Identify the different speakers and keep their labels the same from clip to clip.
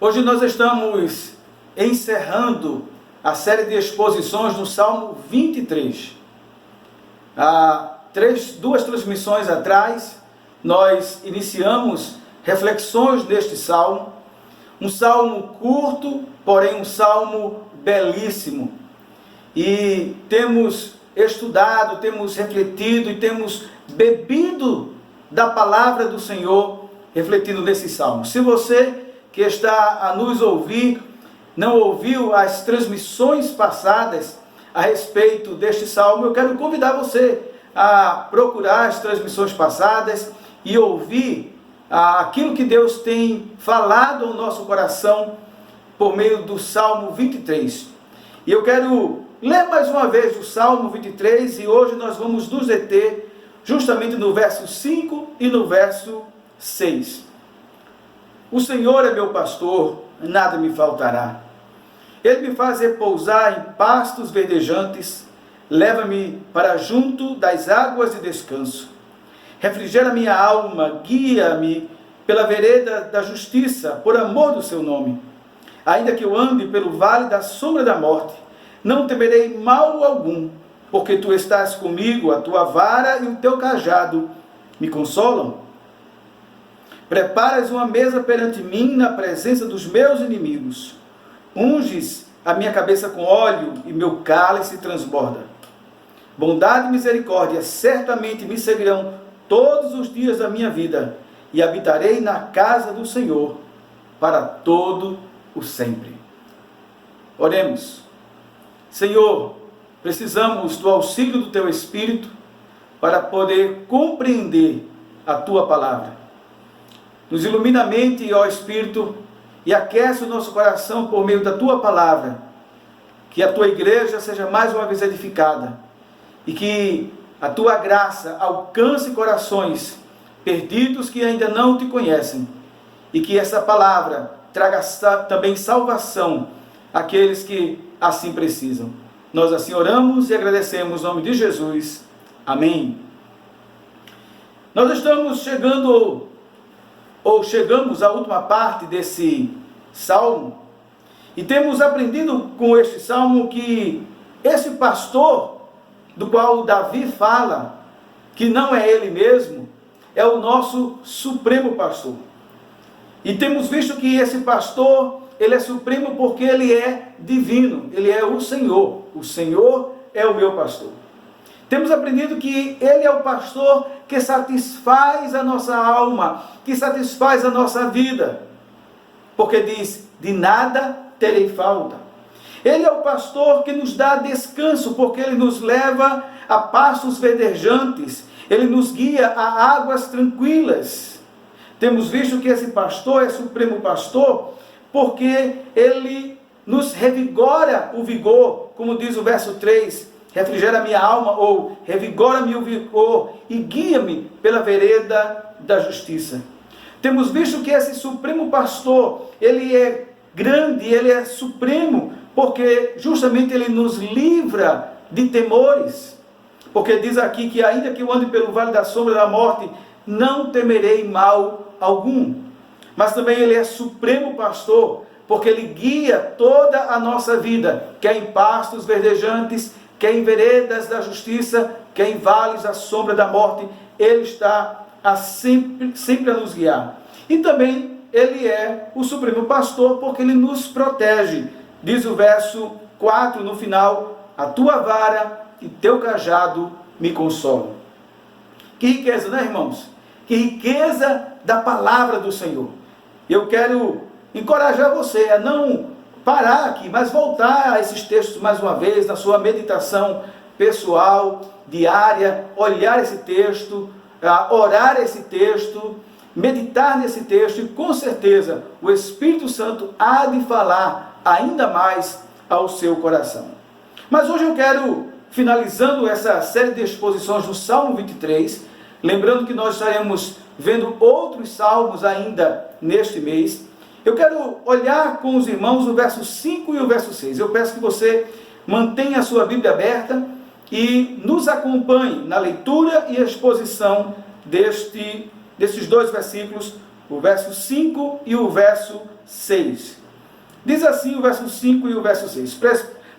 Speaker 1: Hoje nós estamos encerrando a série de exposições no Salmo 23. Há duas transmissões atrás, nós iniciamos reflexões neste salmo. Um salmo curto, porém um salmo belíssimo. E temos estudado, temos refletido e temos bebido da palavra do Senhor, refletindo nesse salmo. Se você que está a nos ouvir não ouviu as transmissões passadas a respeito deste salmo, eu quero convidar você a procurar as transmissões passadas e ouvir aquilo que Deus tem falado ao nosso coração por meio do Salmo 23. E eu quero ler mais uma vez o Salmo 23 e hoje nós vamos nos deter justamente no verso 5 e no verso 6. O Senhor é meu pastor, nada me faltará. Ele me faz repousar em pastos verdejantes, leva-me para junto das águas de descanso. Refrigera minha alma, guia-me pela vereda da justiça, por amor do seu nome. Ainda que eu ande pelo vale da sombra da morte, não temerei mal algum, porque tu estás comigo, a tua vara e o teu cajado me consolam. Preparas uma mesa perante mim na presença dos meus inimigos. Unges a minha cabeça com óleo e meu cálice transborda. Bondade e misericórdia certamente me seguirão todos os dias da minha vida, e habitarei na casa do Senhor para todo o sempre. Oremos. Senhor, precisamos do auxílio do Teu Espírito para poder compreender a Tua palavra. Nos ilumina a mente, ó Espírito, e aquece o nosso coração por meio da Tua palavra. Que a Tua igreja seja mais uma vez edificada e que a Tua graça alcance corações perdidos que ainda não Te conhecem e que essa palavra traga também salvação àqueles que assim precisam. Nós assim oramos e agradecemos em nome de Jesus. Amém. Nós estamos chegamos à última parte desse salmo e temos aprendido com este salmo que esse pastor do qual Davi fala, que não é ele mesmo, é o nosso supremo pastor. E temos visto que esse pastor, ele é supremo porque ele é divino, ele é o Senhor. O Senhor é o meu pastor. Temos aprendido que ele é o pastor que satisfaz a nossa alma, que satisfaz a nossa vida. Porque diz, de nada terei falta. Ele é o pastor que nos dá descanso, porque ele nos leva a pastos verdejantes, ele nos guia a águas tranquilas. Temos visto que esse pastor é supremo pastor, porque ele nos revigora o vigor, como diz o verso 3, refrigera minha alma, ou revigora-me o vigor e guia-me pela vereda da justiça. Temos visto que esse supremo pastor, ele é grande, ele é supremo, porque justamente ele nos livra de temores. Porque diz aqui que ainda que eu ande pelo vale da sombra da morte, não temerei mal algum. Mas também ele é supremo pastor, porque ele guia toda a nossa vida, quer em pastos verdejantes, quer em veredas da justiça, quer em vales da sombra da morte, ele está sempre a nos guiar. E também ele é o supremo pastor, porque ele nos protege. Diz o verso 4 no final, a tua vara e teu cajado me consolam. Que riqueza, né, irmãos? Que riqueza da palavra do Senhor. Eu quero encorajar você a não parar aqui, mas voltar a esses textos mais uma vez, na sua meditação pessoal, diária, olhar esse texto, orar esse texto, meditar nesse texto, e com certeza o Espírito Santo há de falar ainda mais ao seu coração. Mas hoje eu quero, finalizando essa série de exposições do Salmo 23, lembrando que nós estaremos vendo outros salmos ainda neste mês, eu quero olhar com os irmãos o verso 5 e o verso 6. Eu peço que você mantenha a sua Bíblia aberta e nos acompanhe na leitura e exposição desses dois versículos o verso 5 e o verso 6. Diz assim o verso 5 e o verso 6.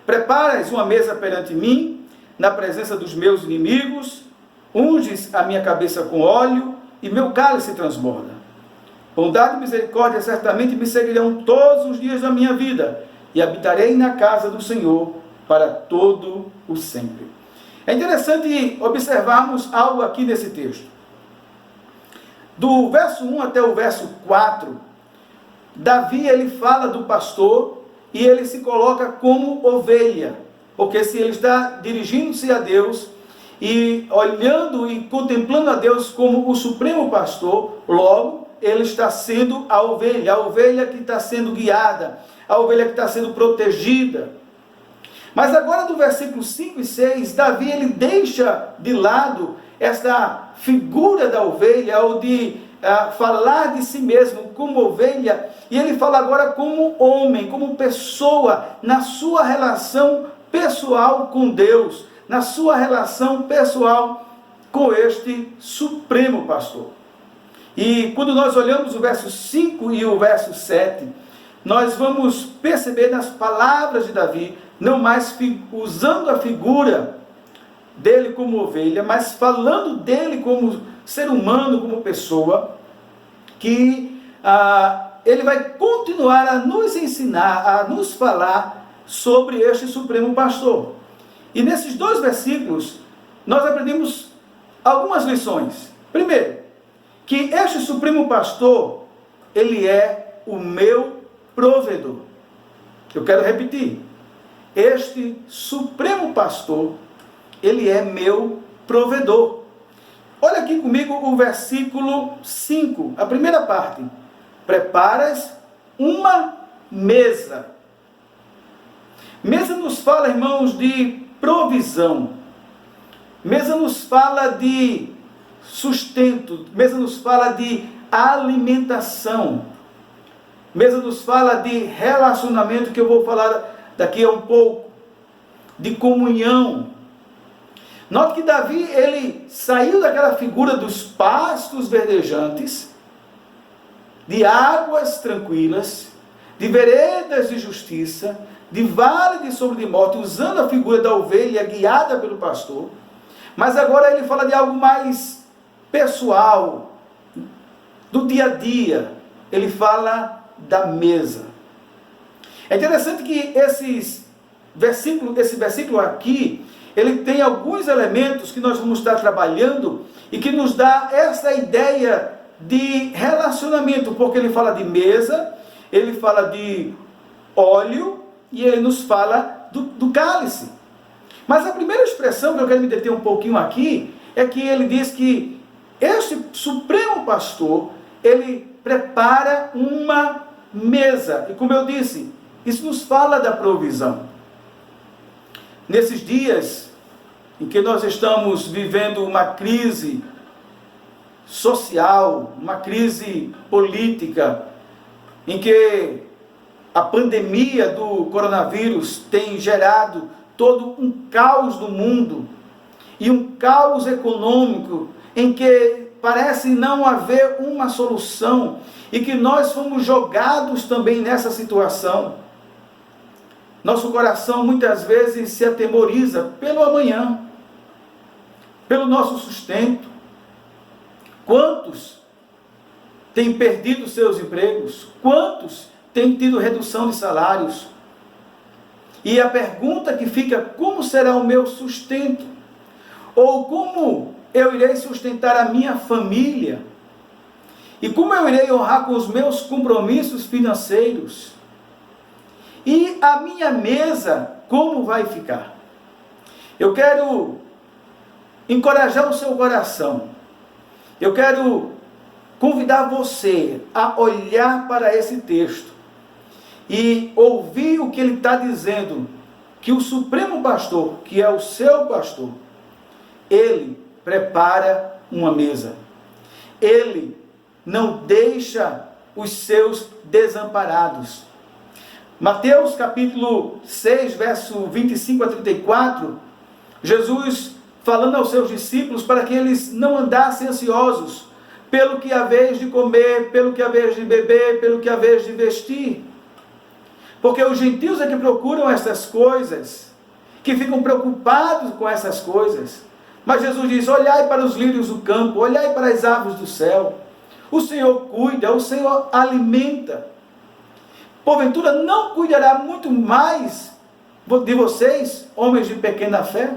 Speaker 1: Preparas uma mesa perante mim, na presença dos meus inimigos, unges a minha cabeça com óleo, e meu cálice transborda. Bondade e misericórdia certamente me seguirão todos os dias da minha vida, e habitarei na casa do Senhor para todo o sempre. É interessante observarmos algo aqui nesse texto. Do verso 1 até o verso 4, Davi ele fala do pastor e ele se coloca como ovelha, porque se ele está dirigindo-se a Deus e olhando e contemplando a Deus como o supremo pastor, logo ele está sendo a ovelha que está sendo guiada, a ovelha que está sendo protegida. Mas agora do versículo 5 e 6, Davi ele deixa de lado essa figura da ovelha, ou de falar de si mesmo como ovelha, e ele fala agora como homem, como pessoa, na sua relação pessoal com Deus, na sua relação pessoal com este supremo pastor. E quando nós olhamos o verso 5 e o verso 7, nós vamos perceber nas palavras de Davi, não mais usando a figura dele como ovelha, mas falando dele como ser humano, como pessoa, que ele vai continuar a nos ensinar, a nos falar sobre este supremo pastor. E nesses dois versículos, nós aprendemos algumas lições. Primeiro, que este supremo pastor, ele é o meu provedor. Eu quero repetir. Este supremo pastor, ele é meu provedor. Olha aqui comigo o versículo 5, a primeira parte. Preparas uma mesa. Mesa nos fala, irmãos, de provisão. Mesa nos fala de sustento. Mesa nos fala de alimentação. Mesa nos fala de relacionamento, que eu vou falar daqui a um pouco, de comunhão. Note que Davi, ele saiu daquela figura dos pastos verdejantes, de águas tranquilas, de veredas de justiça, de vale de sombra de morte, usando a figura da ovelha guiada pelo pastor. Mas agora ele fala de algo mais pessoal, do dia a dia. Ele fala da mesa. É interessante que esse versículo aqui, ele tem alguns elementos que nós vamos estar trabalhando e que nos dá essa ideia de relacionamento, porque ele fala de mesa, ele fala de óleo e ele nos fala do cálice. Mas a primeira expressão que eu quero me deter um pouquinho aqui é que ele diz que este supremo pastor, ele prepara uma mesa. E como eu disse, isso nos fala da provisão. Nesses dias em que nós estamos vivendo uma crise social, uma crise política, em que a pandemia do coronavírus tem gerado todo um caos no mundo, e um caos econômico, em que parece não haver uma solução, e que nós fomos jogados também nessa situação. Nosso coração muitas vezes se atemoriza pelo amanhã, pelo nosso sustento. Quantos têm perdido seus empregos? Quantos têm tido redução de salários? E a pergunta que fica: como será o meu sustento? Ou como eu irei sustentar a minha família? E como eu irei honrar com os meus compromissos financeiros? E a minha mesa, como vai ficar? Eu quero encorajar o seu coração. Eu quero convidar você a olhar para esse texto e ouvir o que ele está dizendo, que o supremo pastor, que é o seu pastor, ele prepara uma mesa. Ele não deixa os seus desamparados. Mateus capítulo 6, verso 25 a 34, Jesus falando aos seus discípulos para que eles não andassem ansiosos pelo que haveis de comer, pelo que haveis de beber, pelo que haveis de vestir. Porque os gentios é que procuram essas coisas, que ficam preocupados com essas coisas. Mas Jesus diz: olhai para os lírios do campo, olhai para as aves do céu. O Senhor cuida, o Senhor alimenta. Porventura não cuidará muito mais de vocês, homens de pequena fé?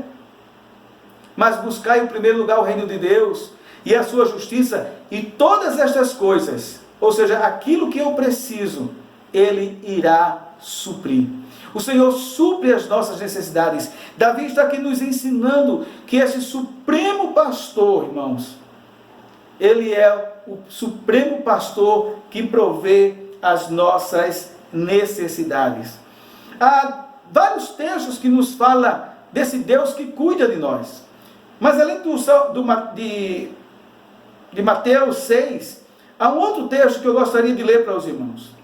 Speaker 1: Mas buscai em primeiro lugar o reino de Deus e a sua justiça, e todas estas coisas, ou seja, aquilo que eu preciso, Ele irá suprir. O Senhor supre as nossas necessidades. Davi está aqui nos ensinando que esse supremo pastor, irmãos, Ele é o supremo pastor que provê as nossas necessidades. Há vários textos que nos falam desse Deus que cuida de nós. Mas além de Mateus 6, há um outro texto que eu gostaria de ler para os irmãos.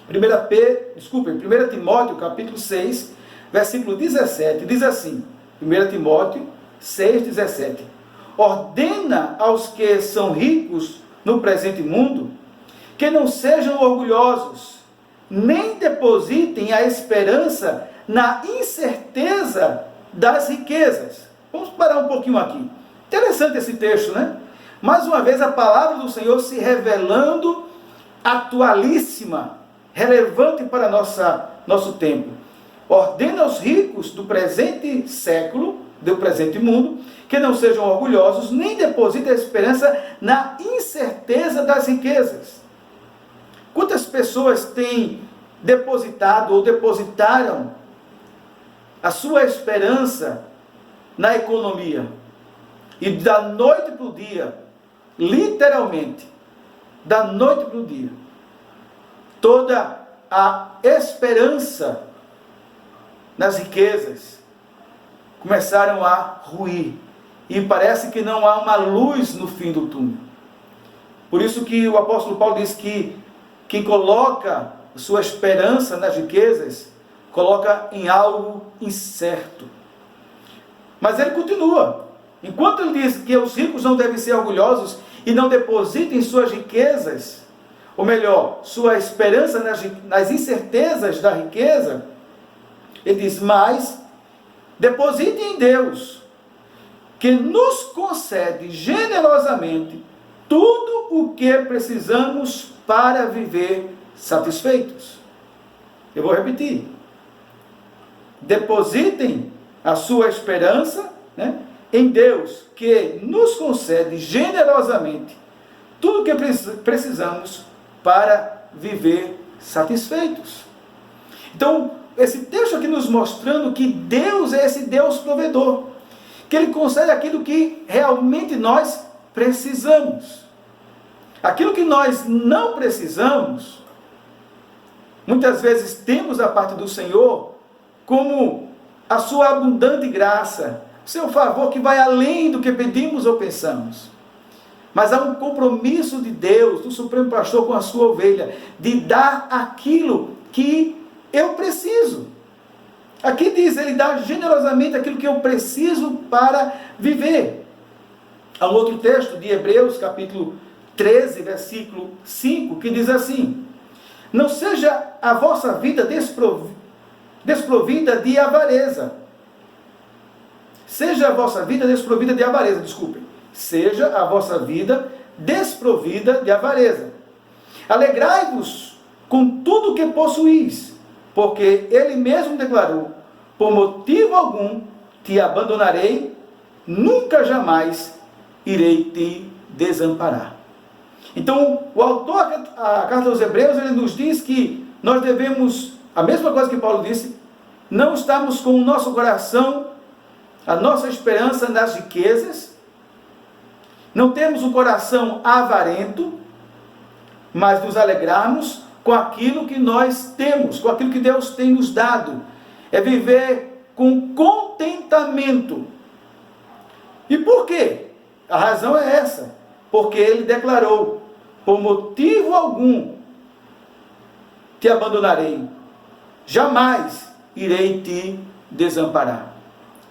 Speaker 1: 1 Timóteo, capítulo 6, versículo 17, diz assim, 1 Timóteo 6, 17, ordena aos que são ricos no presente mundo, que não sejam orgulhosos, nem depositem a esperança na incerteza das riquezas. Vamos parar um pouquinho aqui. Interessante esse texto, né? Mais uma vez a palavra do Senhor se revelando atualíssima, relevante para nosso tempo. Ordena aos ricos do presente século, do presente mundo, que não sejam orgulhosos, nem depositem a esperança na incerteza das riquezas. Quantas pessoas têm depositado ou depositaram a sua esperança na economia? E da noite para o dia, literalmente, da noite para o dia, toda a esperança nas riquezas começaram a ruir. E parece que não há uma luz no fim do túnel. Por isso que o apóstolo Paulo diz que quem coloca sua esperança nas riquezas, coloca em algo incerto. Mas ele continua. Enquanto ele diz que os ricos não devem ser orgulhosos e não depositem suas riquezas, ou melhor, sua esperança nas incertezas da riqueza, ele diz: mas depositem em Deus, que nos concede generosamente tudo o que precisamos para viver satisfeitos. Eu vou repetir. Depositem a sua esperança, né, em Deus, que nos concede generosamente tudo o que precisamos para viver satisfeitos. Então, esse texto aqui nos mostrando que Deus é esse Deus provedor, que Ele concede aquilo que realmente nós precisamos. Aquilo que nós não precisamos, muitas vezes temos da parte do Senhor como a sua abundante graça, o seu favor que vai além do que pedimos ou pensamos. Mas há um compromisso de Deus, do Supremo Pastor com a sua ovelha, de dar aquilo que eu preciso. Aqui diz, Ele dá generosamente aquilo que eu preciso para viver. Há um outro texto de Hebreus, capítulo 13, versículo 5, que diz assim: não seja a vossa vida desprovida de avareza. Seja a vossa vida desprovida de avareza, desculpem. Seja a vossa vida desprovida de avareza. Alegrai-vos com tudo o que possuís, porque Ele mesmo declarou: por motivo algum te abandonarei, nunca jamais irei te desamparar. Então, o autor a carta aos Hebreus, ele nos diz que nós devemos, a mesma coisa que Paulo disse, não estamos com o nosso coração, a nossa esperança nas riquezas, não temos o coração avarento, mas nos alegrarmos com aquilo que nós temos, com aquilo que Deus tem nos dado. É viver com contentamento. E por quê? A razão é essa. Porque Ele declarou: por motivo algum te abandonarei, jamais irei te desamparar.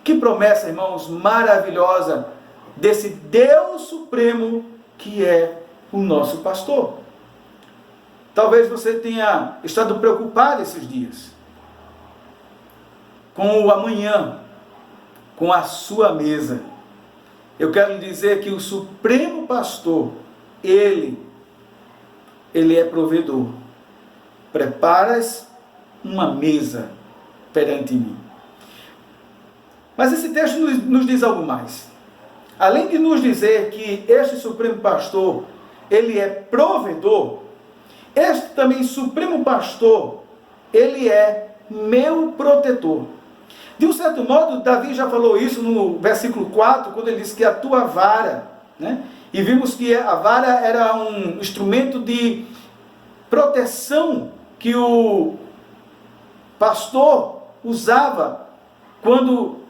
Speaker 1: Que promessa, irmãos, maravilhosa desse Deus Supremo que é o nosso pastor. Talvez você tenha estado preocupado esses dias com o amanhã, com a sua mesa. Eu quero lhe dizer que o Supremo Pastor, Ele é provedor. Preparas uma mesa perante mim. Mas esse texto nos diz algo mais. Além de nos dizer que este Supremo Pastor, Ele é provedor, este também Supremo Pastor, Ele é meu protetor. De um certo modo, Davi já falou isso no versículo 4, quando ele disse que a tua vara, né? E vimos que a vara era um instrumento de proteção que o pastor usava quando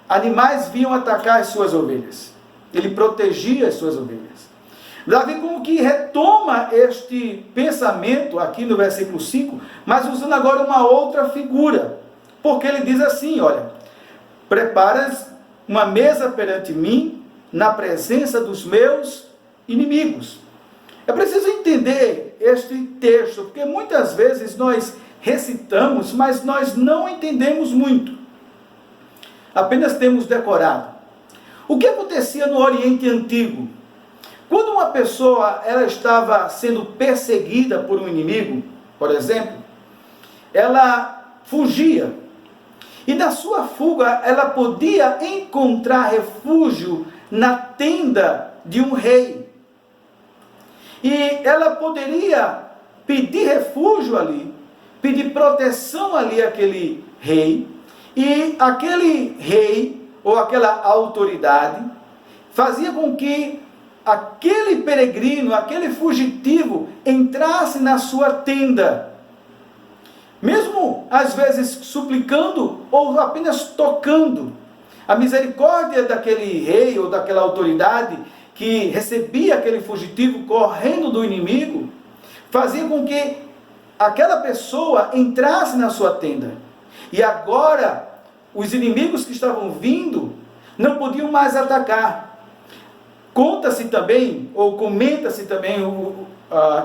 Speaker 1: animais vinham atacar as suas ovelhas. Ele protegia as suas ovelhas. Davi como que retoma este pensamento aqui no versículo 5, mas usando agora uma outra figura. Porque ele diz assim, olha, preparas uma mesa perante mim, na presença dos meus inimigos. É preciso entender este texto, porque muitas vezes nós recitamos, mas nós não entendemos muito. Apenas temos decorado. O que acontecia no Oriente Antigo? Quando uma pessoa ela estava sendo perseguida por um inimigo, por exemplo, ela fugia. E na sua fuga, ela podia encontrar refúgio na tenda de um rei. E ela poderia pedir refúgio ali, pedir proteção ali àquele rei. E aquele rei, ou aquela autoridade, fazia com que aquele peregrino, aquele fugitivo, entrasse na sua tenda. Mesmo, às vezes, suplicando ou apenas tocando. A misericórdia daquele rei ou daquela autoridade que recebia aquele fugitivo correndo do inimigo, fazia com que aquela pessoa entrasse na sua tenda. E agora, os inimigos que estavam vindo não podiam mais atacar. Conta-se também, ou comenta-se também,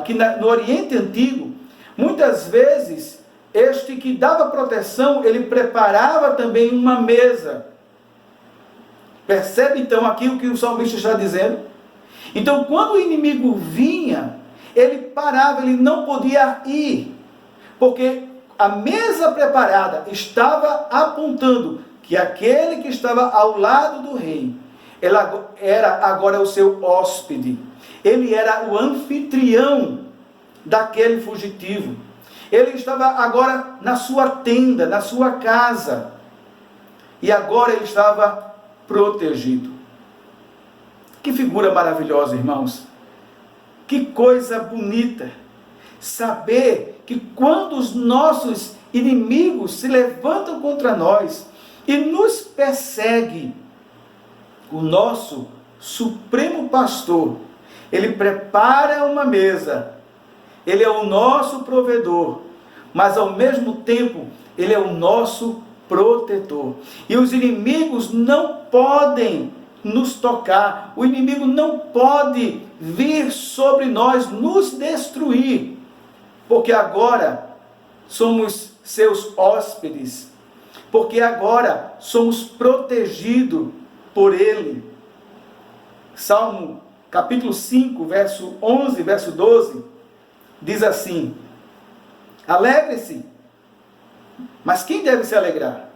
Speaker 1: que no Oriente Antigo, muitas vezes, este que dava proteção, ele preparava também uma mesa. Percebe então aqui o que o salmista está dizendo? Então, quando o inimigo vinha, ele parava, ele não podia ir, porque a mesa preparada estava apontando que aquele que estava ao lado do rei, ele era agora o seu hóspede, ele era o anfitrião daquele fugitivo. Ele estava agora na sua tenda, na sua casa. E agora ele estava protegido. Que figura maravilhosa, irmãos. Que coisa bonita. Saber que quando os nossos inimigos se levantam contra nós e nos perseguem, o nosso Supremo Pastor, ele prepara uma mesa. Ele é o nosso provedor, mas ao mesmo tempo, ele é o nosso protetor. E os inimigos não podem nos tocar, o inimigo não pode vir sobre nós, nos destruir, porque agora somos seus hóspedes, porque agora somos protegidos por ele. Salmo capítulo 5, verso 11, verso 12, diz assim: alegre-se, mas quem deve se alegrar?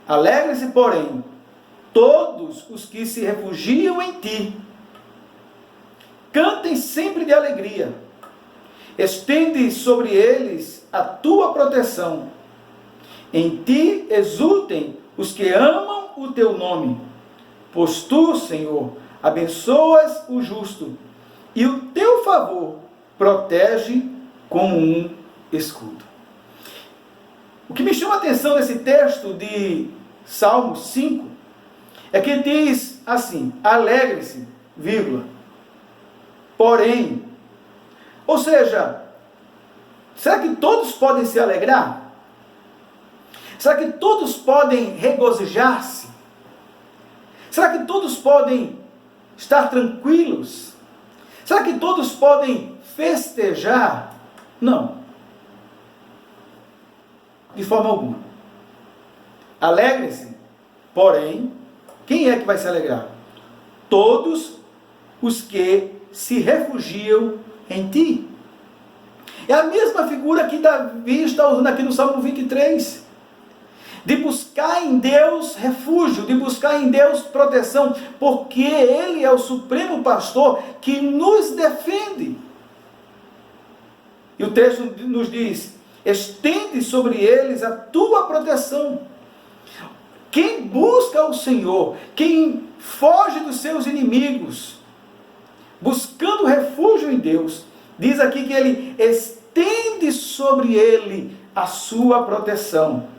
Speaker 1: Alegre-se, porém, todos os que se refugiam em ti. Cantem sempre de alegria. Estende sobre eles a tua proteção. Em ti exultem os que amam o teu nome. Pois tu, Senhor, abençoas o justo, e o teu favor protege como um escudo. O que me chama a atenção nesse texto de Salmo 5 é que diz assim: alegre-se, vírgula, porém. Ou seja, será que todos podem se alegrar? Será que todos podem regozijar-se? Será que todos podem estar tranquilos? Será que todos podem festejar? Não. De forma alguma. Alegrem-se, porém, quem é que vai se alegrar? Todos os que se refugiam em ti. É a mesma figura que Davi está usando aqui no Salmo 23. De buscar em Deus refúgio, de buscar em Deus proteção, porque Ele é o supremo pastor que nos defende. E o texto nos diz: estende sobre eles a tua proteção. Quem busca o Senhor, quem foge dos seus inimigos, buscando refúgio em Deus, diz aqui que Ele estende sobre ele a sua proteção.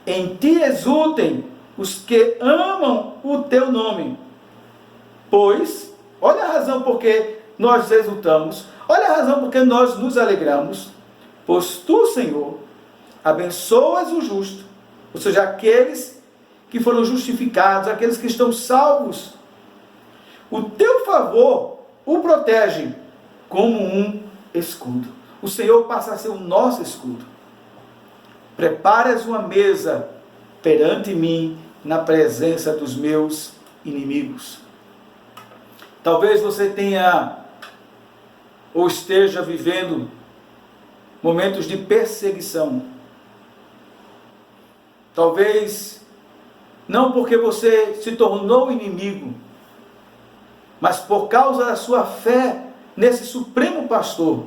Speaker 1: Em ti exultem os que amam o teu nome. Pois, olha a razão por que nós exultamos, olha a razão por que nós nos alegramos, pois tu, Senhor, abençoas o justo, ou seja, aqueles que foram justificados, aqueles que estão salvos. O teu favor o protege como um escudo. O Senhor passa a ser o nosso escudo. Preparas uma mesa perante mim na presença dos meus inimigos. Talvez você tenha ou esteja vivendo momentos de perseguição. Talvez não porque você se tornou inimigo, mas por causa da sua fé nesse supremo pastor.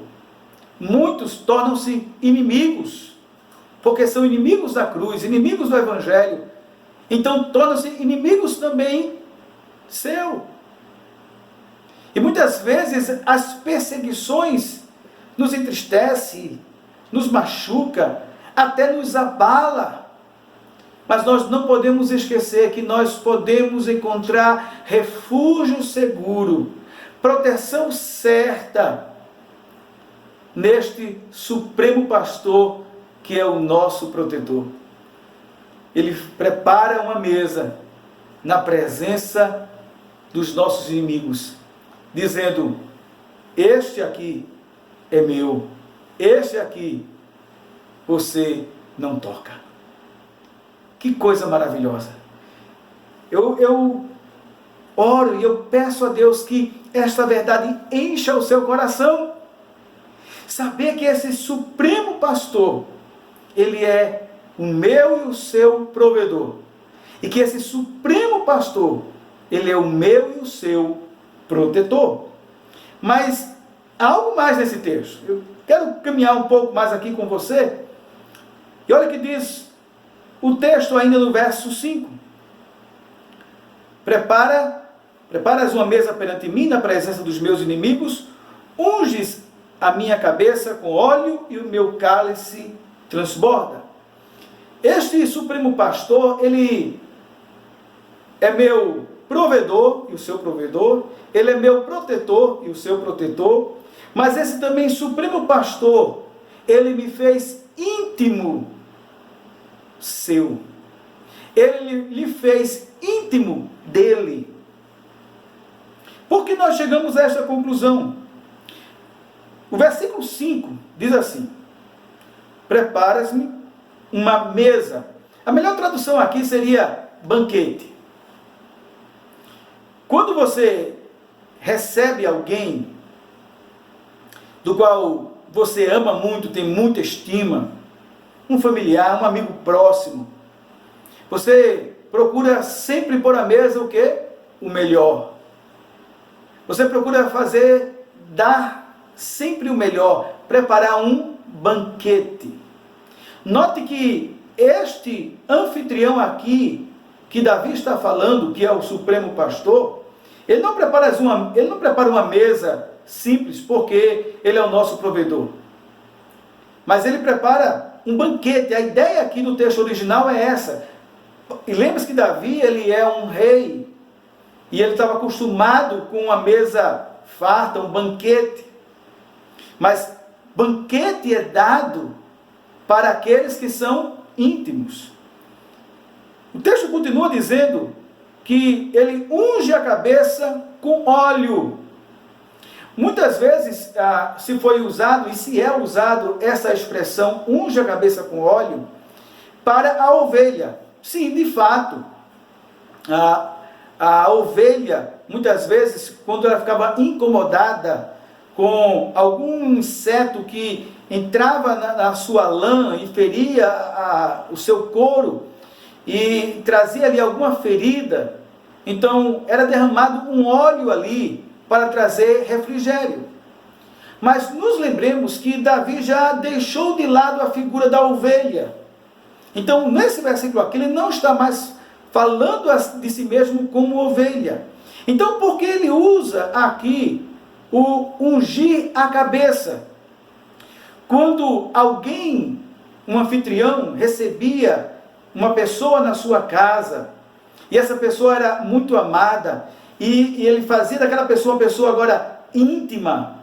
Speaker 1: Muitos tornam-se inimigos, porque são inimigos da cruz, inimigos do Evangelho. Então tornam-se inimigos também seu. E muitas vezes as perseguições nos entristecem, nos machuca, até nos abala. Mas nós não podemos esquecer que nós podemos encontrar refúgio seguro, proteção certa, neste supremo pastor que é o nosso protetor. Ele prepara uma mesa na presença dos nossos inimigos, dizendo: este aqui é meu, este aqui você não toca. Que coisa maravilhosa! Eu oro e eu peço a Deus que esta verdade encha o seu coração. Saber que esse supremo pastor, ele é o meu e o seu provedor. E que esse supremo pastor, ele é o meu e o seu protetor. Mas há algo mais nesse texto. Eu quero caminhar um pouco mais aqui com você. E olha o que diz o texto ainda no verso 5. Preparas uma mesa perante mim na presença dos meus inimigos, unges a minha cabeça com óleo e o meu cálice transborda. Este supremo pastor, ele é meu provedor e o seu provedor, ele é meu protetor e o seu protetor, mas esse também supremo pastor, ele me fez íntimo seu. Ele lhe fez íntimo dele. Por que nós chegamos a esta conclusão? O versículo 5 diz assim: preparas-me uma mesa. A melhor tradução aqui seria banquete. Quando você recebe alguém do qual você ama muito, tem muita estima, um familiar, um amigo próximo, você procura sempre pôr à mesa o quê? O melhor. Você procura dar sempre o melhor, preparar um banquete. Note que este anfitrião aqui, que Davi está falando, que é o supremo pastor, ele não prepara uma mesa simples, porque ele é o nosso provedor. Mas ele prepara um banquete. A ideia aqui do texto original é essa. E lembre-se que Davi, ele é um rei, e ele estava acostumado com uma mesa farta, um banquete. Mas banquete é dado para aqueles que são íntimos. O texto continua dizendo que ele unge a cabeça com óleo. Muitas vezes se foi usado, e se é usado essa expressão, unge a cabeça com óleo, para a ovelha. Sim, de fato, a ovelha, muitas vezes, quando ela ficava incomodada com algum inseto que entrava na sua lã e feria o seu couro, e trazia ali alguma ferida, então era derramado um óleo ali para trazer refrigério. Mas nos lembremos que Davi já deixou de lado a figura da ovelha. Então, nesse versículo aqui, ele não está mais falando de si mesmo como ovelha. Então, por que ele usa aqui o ungir a cabeça? Quando alguém, um anfitrião, recebia uma pessoa na sua casa, e essa pessoa era muito amada, e ele fazia daquela pessoa uma pessoa agora íntima,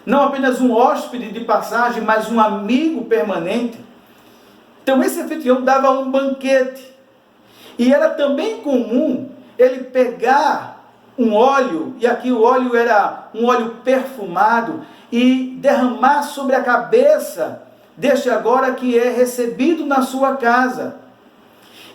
Speaker 1: não apenas um hóspede de passagem, mas um amigo permanente. Então esse anfitrião dava um banquete, e era também comum ele pegar um óleo, e aqui o óleo era um óleo perfumado, e derramar sobre a cabeça deste agora que é recebido na sua casa.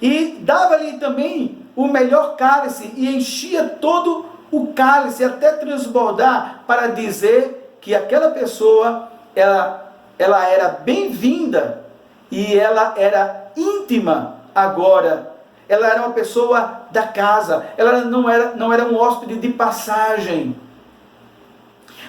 Speaker 1: E dava-lhe também o melhor cálice, e enchia todo o cálice até transbordar, para dizer que aquela pessoa, ela era bem-vinda, e ela era íntima agora. Ela era uma pessoa da casa, ela não era um hóspede de passagem.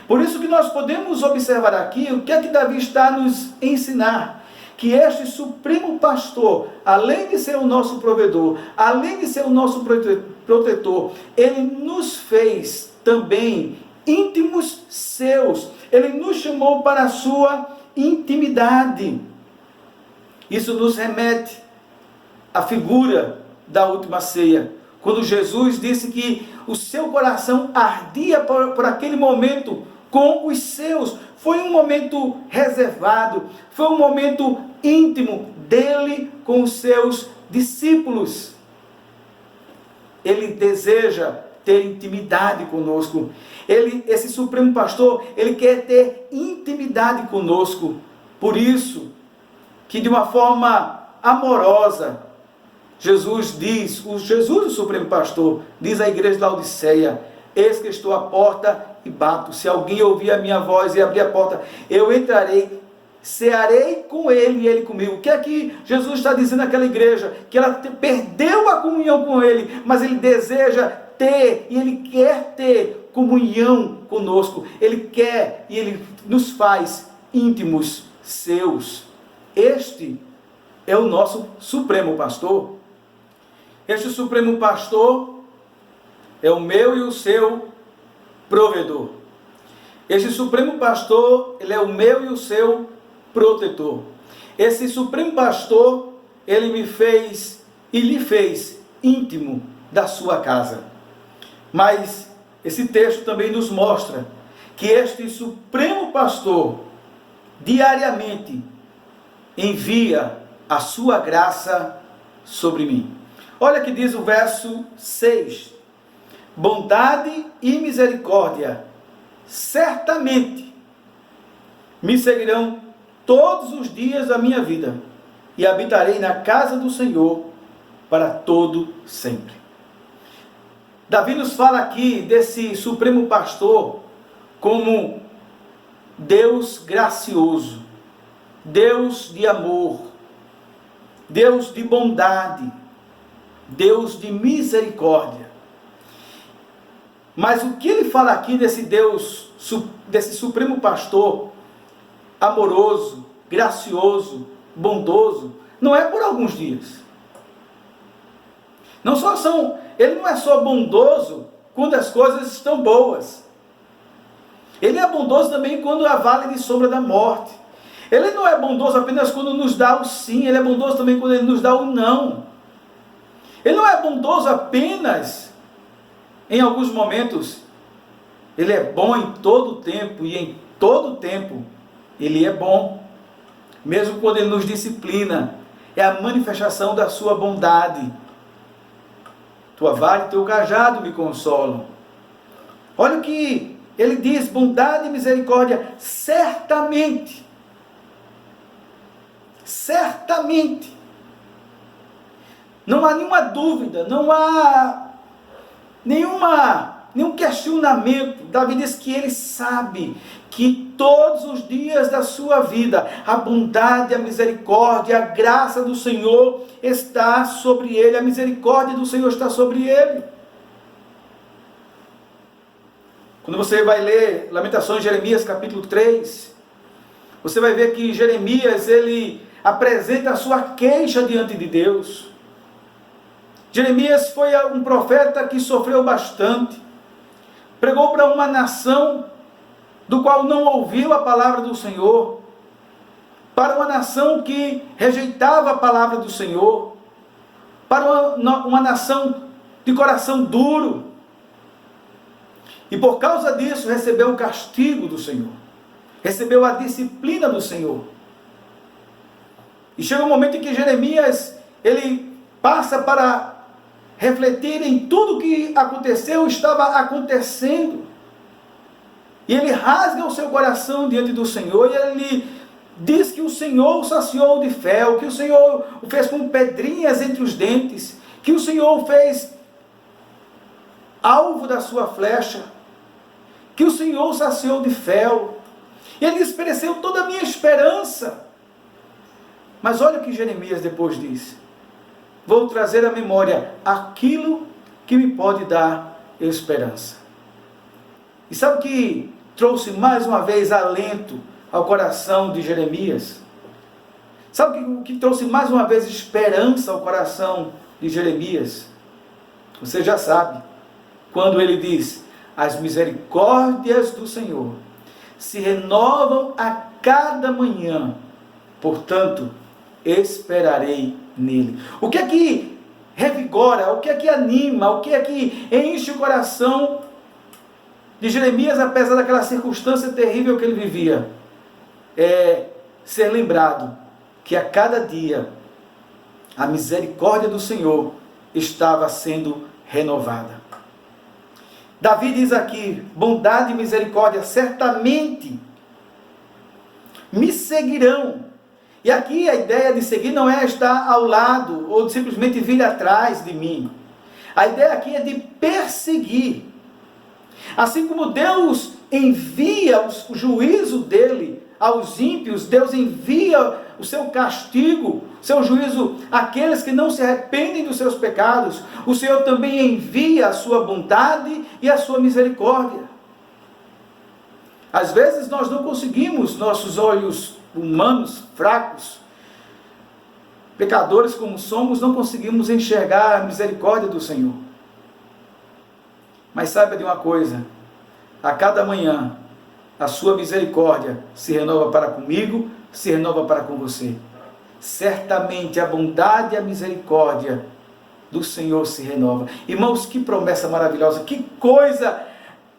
Speaker 1: Por isso que nós podemos observar aqui o que é que Davi está a nos ensinar. Que este supremo pastor, além de ser o nosso provedor, além de ser o nosso protetor, ele nos fez também íntimos seus. Ele nos chamou para a sua intimidade. Isso nos remete à figura da última ceia, quando Jesus disse que o seu coração ardia por aquele momento com os seus. Foi um momento reservado, foi um momento íntimo dele com os seus discípulos. Ele deseja ter intimidade conosco. Esse supremo pastor, ele quer ter intimidade conosco. Por isso que de uma forma amorosa, Jesus, o supremo pastor, diz à igreja de Laodiceia: eis que estou à porta e bato. Se alguém ouvir a minha voz e abrir a porta, eu entrarei, cearei com ele e ele comigo. O que é que Jesus está dizendo àquela igreja? Que ela perdeu a comunhão com ele, mas ele deseja ter, e ele quer ter comunhão conosco. Ele quer, e ele nos faz íntimos seus. Este é o nosso supremo pastor. Este supremo pastor é o meu e o seu provedor. Este supremo pastor, ele é o meu e o seu protetor. Esse supremo pastor, ele me fez e lhe fez íntimo da sua casa. Mas esse texto também nos mostra que este supremo pastor diariamente envia a sua graça sobre mim. Olha que diz o verso 6. Bondade e misericórdia certamente me seguirão todos os dias da minha vida, e habitarei na casa do Senhor para todo sempre. Davi nos fala aqui desse supremo pastor como Deus gracioso, Deus de amor, Deus de bondade, Deus de misericórdia. Mas o que ele fala aqui desse Deus, desse supremo pastor amoroso, gracioso, bondoso, não é por alguns dias. Ele não é só bondoso quando as coisas estão boas. Ele é bondoso também quando há vale de sombra da morte. Ele não é bondoso apenas quando nos dá o sim, ele é bondoso também quando ele nos dá o não. Ele não é bondoso apenas em alguns momentos. Ele é bom em todo tempo, e em todo tempo ele é bom. Mesmo quando ele nos disciplina, é a manifestação da sua bondade. Tua vara e teu cajado me consolam. Olha o que ele diz: bondade e misericórdia certamente. Certamente. Não há nenhuma dúvida, não há nenhum questionamento. Davi diz que ele sabe que todos os dias da sua vida a bondade, a misericórdia, a graça do Senhor está sobre ele, a misericórdia do Senhor está sobre ele. Quando você vai ler Lamentações de Jeremias capítulo 3, você vai ver que Jeremias, ele apresenta a sua queixa diante de Deus. Jeremias foi um profeta que sofreu bastante, pregou para uma nação do qual não ouviu a palavra do Senhor, para uma nação que rejeitava a palavra do Senhor, para uma nação de coração duro, e por causa disso recebeu o castigo do Senhor, recebeu a disciplina do Senhor. E chega um momento em que Jeremias, ele passa para refletir em tudo que aconteceu, estava acontecendo. E ele rasga o seu coração diante do Senhor, e ele diz que o Senhor o saciou de fel, que o Senhor o fez com pedrinhas entre os dentes, que o Senhor o fez alvo da sua flecha, que o Senhor o saciou de fel. E ele diz: pereceu toda a minha esperança. Mas olha o que Jeremias depois diz: vou trazer à memória aquilo que me pode dar esperança. E sabe o que trouxe mais uma vez alento ao coração de Jeremias? Sabe o que trouxe mais uma vez esperança ao coração de Jeremias? Você já sabe, quando ele diz: as misericórdias do Senhor se renovam a cada manhã, portanto, esperarei nele. O que é que revigora, o que é que anima, o que é que enche o coração de Jeremias, apesar daquela circunstância terrível que ele vivia? É ser lembrado que a cada dia a misericórdia do Senhor estava sendo renovada. Davi diz aqui: bondade e misericórdia certamente me seguirão. E aqui a ideia de seguir não é estar ao lado ou simplesmente vir atrás de mim. A ideia aqui é de perseguir. Assim como Deus envia o juízo dele aos ímpios, Deus envia o seu castigo, o seu juízo àqueles que não se arrependem dos seus pecados, o Senhor também envia a sua bondade e a sua misericórdia. Às vezes nós não conseguimos, nossos olhos humanos, fracos, pecadores como somos, não conseguimos enxergar a misericórdia do Senhor. Mas saiba de uma coisa: a cada manhã a sua misericórdia se renova para comigo, se renova para com você. Certamente a bondade e a misericórdia do Senhor se renova. Irmãos, que promessa maravilhosa, que coisa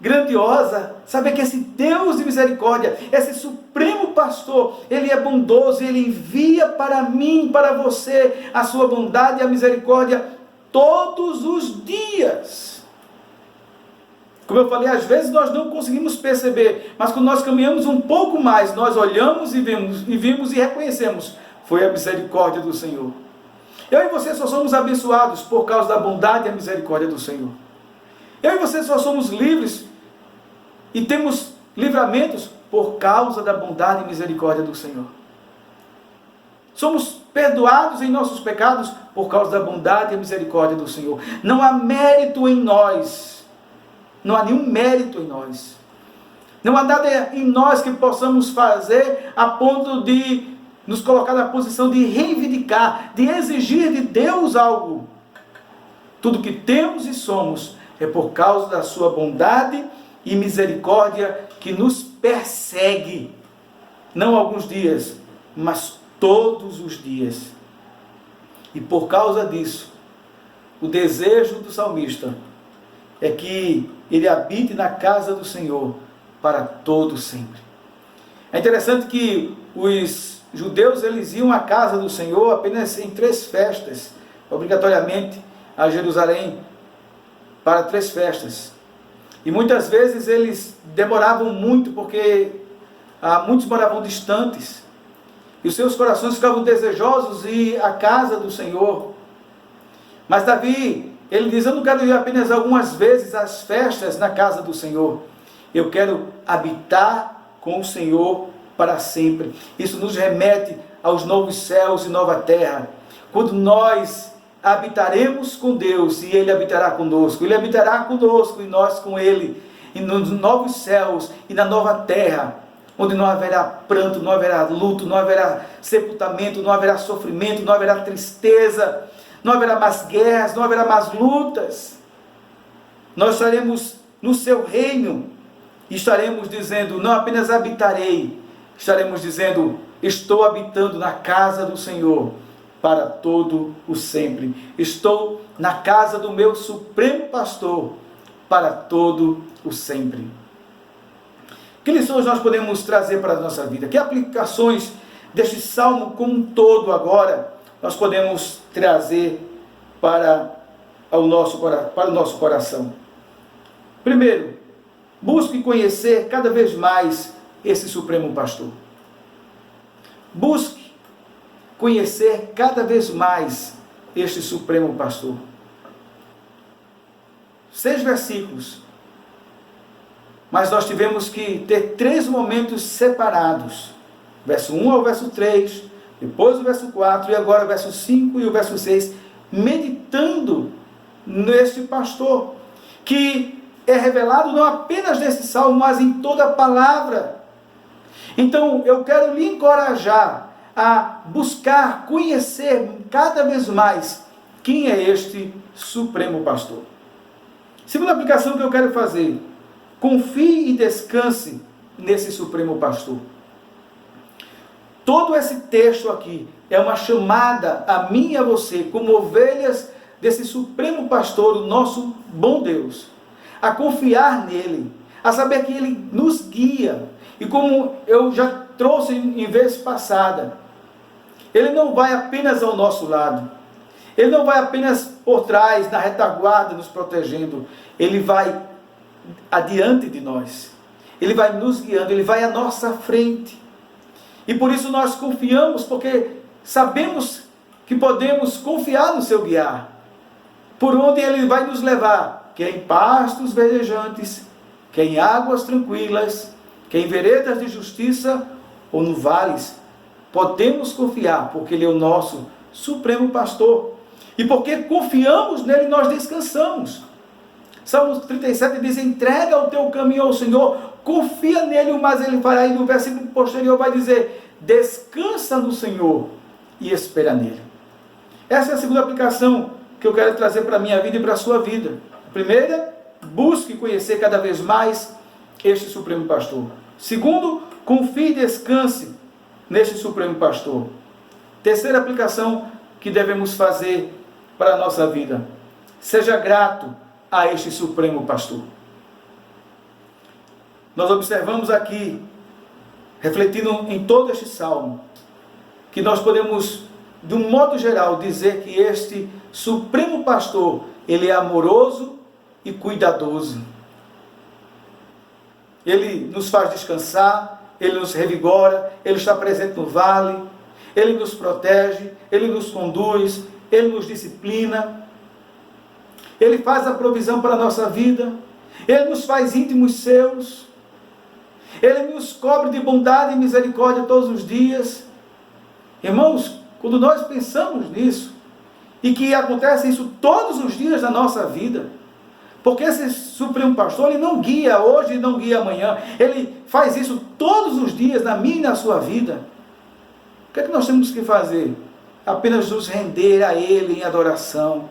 Speaker 1: grandiosa, saber que esse Deus de misericórdia, esse supremo pastor, ele é bondoso, ele envia para mim, para você, a sua bondade e a misericórdia todos os dias. Como eu falei, às vezes nós não conseguimos perceber, mas quando nós caminhamos um pouco mais, nós olhamos e vimos e reconhecemos: foi a misericórdia do Senhor. Eu e você só somos abençoados por causa da bondade e a misericórdia do Senhor. Eu e você só somos livres e temos livramentos por causa da bondade e misericórdia do Senhor. Somos perdoados em nossos pecados por causa da bondade e misericórdia do Senhor. Não há mérito em nós. Não há nenhum mérito em nós. Não há nada em nós que possamos fazer a ponto de nos colocar na posição de reivindicar, de exigir de Deus algo. Tudo que temos e somos é por causa da sua bondade e misericórdia que nos persegue. Não alguns dias, mas todos os dias. E por causa disso, o desejo do salmista é que ele habite na casa do Senhor para todo sempre. É interessante que os judeus, eles iam à casa do Senhor apenas em 3 festas, obrigatoriamente a Jerusalém, para 3 festas. E muitas vezes eles demoravam muito, porque muitos moravam distantes. E os seus corações ficavam desejosos de ir à casa do Senhor. Mas Davi, ele diz: eu não quero ir apenas algumas vezes às festas na casa do Senhor. Eu quero habitar com o Senhor para sempre. Isso nos remete aos novos céus e nova terra. Quando nós habitaremos com Deus e Ele habitará conosco. Ele habitará conosco e nós com Ele. E nos novos céus e na nova terra, onde não haverá pranto, não haverá luto, não haverá sepultamento, não haverá sofrimento, não haverá tristeza, não haverá mais guerras, não haverá mais lutas. Nós estaremos no seu reino e estaremos dizendo: não apenas habitarei, estaremos dizendo: estou habitando na casa do Senhor para todo o sempre. Estou na casa do meu supremo pastor para todo o sempre. Que lições nós podemos trazer para a nossa vida? Que aplicações deste salmo como um todo agora nós podemos trazer para o nosso coração? Primeiro, busque conhecer cada vez mais esse supremo pastor. Busque conhecer cada vez mais este supremo pastor. 6 versículos. Mas nós tivemos que ter 3 momentos separados. Verso 1 ao verso 3, depois o verso 4 e agora o verso 5 e o verso 6, meditando neste pastor, que é revelado não apenas nesse salmo, mas em toda a palavra. Então eu quero lhe encorajar a buscar, conhecer cada vez mais quem é este supremo pastor. Segunda aplicação que eu quero fazer: confie e descanse nesse supremo pastor. Todo esse texto aqui é uma chamada a mim e a você, como ovelhas desse supremo pastor, o nosso bom Deus, a confiar nele, a saber que ele nos guia. E como eu já trouxe em vez passada, ele não vai apenas ao nosso lado, ele não vai apenas por trás, na retaguarda, nos protegendo, ele vai adiante de nós, ele vai nos guiando, ele vai à nossa frente. E por isso nós confiamos, porque sabemos que podemos confiar no seu guiar, por onde ele vai nos levar, que é em pastos verdejantes, que é em águas tranquilas, que é em veredas de justiça ou no vales. Podemos confiar, porque ele é o nosso supremo pastor. E porque confiamos nele, nós descansamos. Salmo 37 diz: entrega o teu caminho ao Senhor, confia nele, mas ele fará. E no versículo posterior vai dizer: descansa no Senhor e espera nele. Essa é a segunda aplicação que eu quero trazer para a minha vida e para a sua vida. A primeira, busque conhecer cada vez mais este supremo pastor. Segundo, confie e descanse neste supremo pastor. Terceira aplicação que devemos fazer para a nossa vida: seja grato a este supremo pastor. Nós observamos aqui, refletindo em todo este salmo, que nós podemos, de um modo geral, dizer que este supremo pastor, ele é amoroso e cuidadoso. Ele nos faz descansar, ele nos revigora, ele está presente no vale, ele nos protege, ele nos conduz, ele nos disciplina, ele faz a provisão para a nossa vida, ele nos faz íntimos seus, ele nos cobre de bondade e misericórdia todos os dias. Irmãos, quando nós pensamos nisso, e que acontece isso todos os dias da nossa vida, porque esse supremo pastor, ele não guia hoje e não guia amanhã, ele faz isso todos os dias na minha e na sua vida. O que é que nós temos que fazer? Apenas nos render a ele em adoração,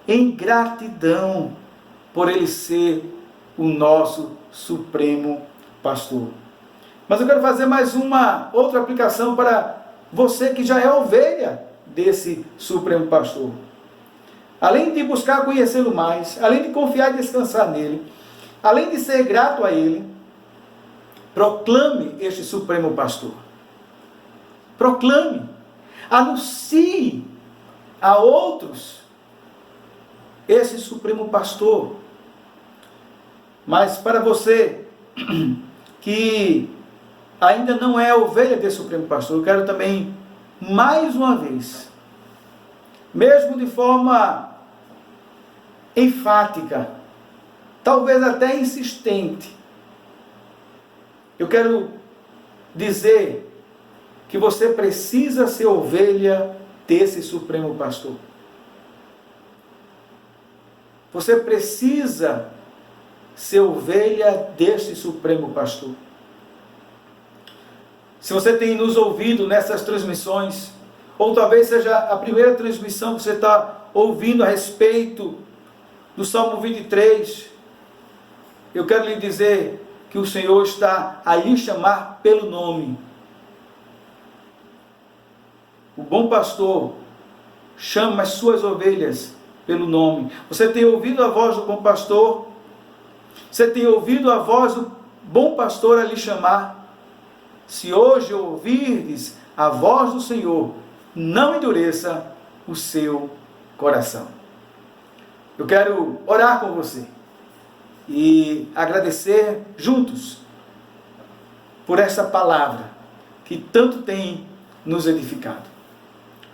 Speaker 1: em gratidão, por ele ser o nosso supremo pastor. Mas eu quero fazer mais uma outra aplicação para você que já é ovelha desse supremo pastor. Além de buscar conhecê-lo mais, além de confiar e descansar nele, além de ser grato a ele, proclame este supremo pastor. Proclame, anuncie a outros esse supremo pastor. Mas para você que ainda não é ovelha desse Supremo Pastor, eu quero também, mais uma vez, mesmo de forma enfática, talvez até insistente, eu quero dizer que você precisa ser ovelha desse Supremo Pastor. Você precisa ser ovelha deste Supremo Pastor. Se você tem nos ouvido nessas transmissões, ou talvez seja a primeira transmissão que você está ouvindo a respeito do Salmo 23, eu quero lhe dizer que o Senhor está a lhe chamar pelo nome. O bom pastor chama as suas ovelhas pelo nome. Você tem ouvido a voz do bom pastor? Você tem ouvido a voz do bom pastor a lhe chamar? Se hoje ouvirdes a voz do Senhor, não endureça o seu coração. Eu quero orar com você e agradecer juntos por essa palavra que tanto tem nos edificado.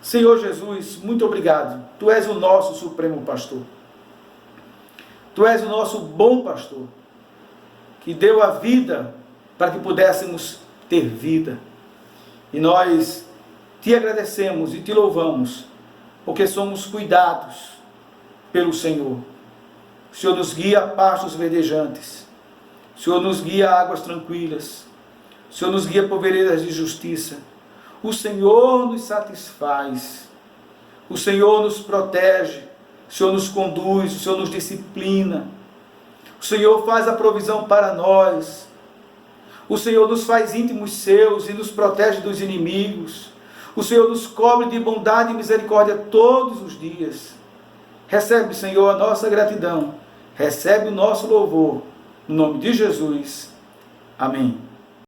Speaker 1: Senhor Jesus, muito obrigado. Tu és o nosso Supremo Pastor. Tu és o nosso bom pastor, que deu a vida para que pudéssemos ter vida. E nós te agradecemos e te louvamos, porque somos cuidados pelo Senhor. O Senhor nos guia a pastos verdejantes. O Senhor nos guia a águas tranquilas. O Senhor nos guia por veredas de justiça. O Senhor nos satisfaz. O Senhor nos protege. O Senhor nos conduz. O Senhor nos disciplina. O Senhor faz a provisão para nós. O Senhor nos faz íntimos seus e nos protege dos inimigos. O Senhor nos cobre de bondade e misericórdia todos os dias. Recebe, Senhor, a nossa gratidão. Recebe o nosso louvor. No nome de Jesus. Amém.